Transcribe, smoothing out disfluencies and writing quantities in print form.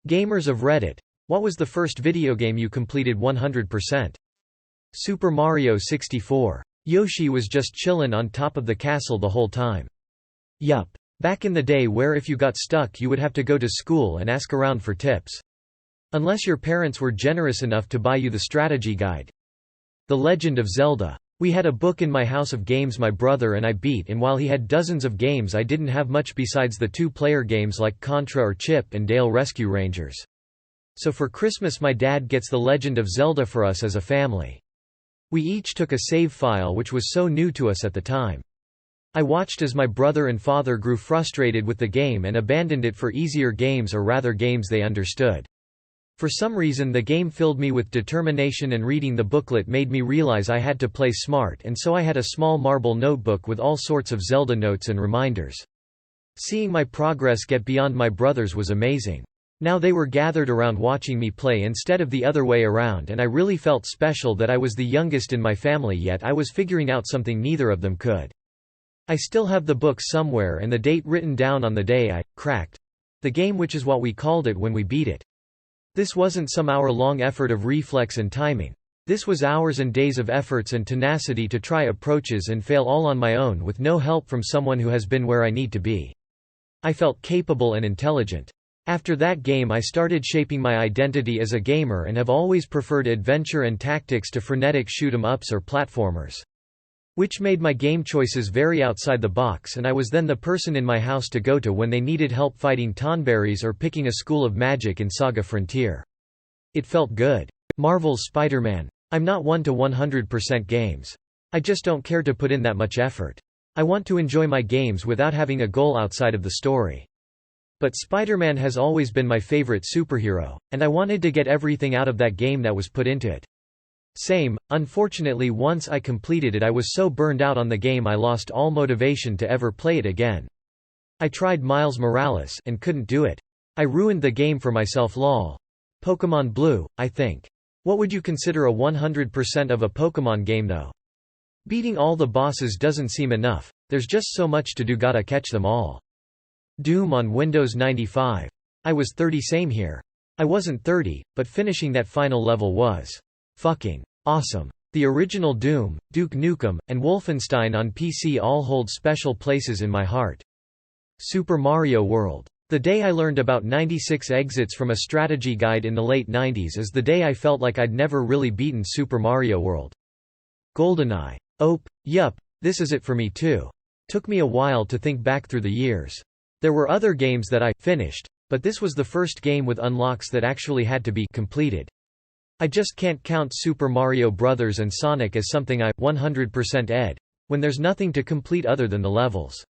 Gamers of Reddit. What was the first video game you completed 100%? Super Mario 64. Yoshi was just chillin' on top of the castle the whole time. Yup. Back in the day where if you got stuck you would have to go to school and ask around for tips. Unless your parents were generous enough to buy you the strategy guide. The Legend of Zelda. We had a book in my house of games my brother and I beat, and while he had dozens of games I didn't have much besides the two-player games like Contra or Chip and Dale Rescue Rangers. So for Christmas my dad gets The Legend of Zelda for us as a family. We each took a save file which was so new to us at the time. I watched as my brother and father grew frustrated with the game and abandoned it for easier games, or rather games they understood. For some reason the game filled me with determination, and reading the booklet made me realize I had to play smart, and so I had a small marble notebook with all sorts of Zelda notes and reminders. Seeing my progress get beyond my brothers was amazing. Now they were gathered around watching me play instead of the other way around, and I really felt special that I was the youngest in my family, yet I was figuring out something neither of them could. I still have the book somewhere and the date written down on the day I cracked the game, which is what we called it when we beat it. This wasn't some hour-long effort of reflex and timing. This was hours and days of efforts and tenacity to try approaches and fail all on my own with no help from someone who has been where I need to be. I felt capable and intelligent. After that game I started shaping my identity as a gamer and have always preferred adventure and tactics to frenetic shoot-'em-ups or platformers. Which made my game choices very outside the box, and I was then the person in my house to go to when they needed help fighting Tonberries or picking a school of magic in Saga Frontier. It felt good. Marvel's Spider-Man. I'm not one to 100% games. I just don't care to put in that much effort. I want to enjoy my games without having a goal outside of the story. But Spider-Man has always been my favorite superhero, and I wanted to get everything out of that game that was put into it. Same, unfortunately once I completed it I was so burned out on the game I lost all motivation to ever play it again. I tried Miles Morales and couldn't do it. I ruined the game for myself lol. Pokémon Blue, I think. What would you consider a 100% of a Pokémon game though? Beating all the bosses doesn't seem enough, there's just so much to do, gotta catch them all. Doom on Windows 95. I was 30, same here. I wasn't 30, but finishing that final level was fucking awesome. The original Doom, Duke Nukem, and Wolfenstein on PC all hold special places in my heart. Super Mario World. The day I learned about 96 exits from a strategy guide in the late 90s is the day I felt like I'd never really beaten Super Mario World. GoldenEye. Yup, this is it for me too. Took me a while to think back through the years. There were other games that I finished, but this was the first game with unlocks that actually had to be completed. I just can't count Super Mario Bros. And Sonic as something I 100% ed, when there's nothing to complete other than the levels.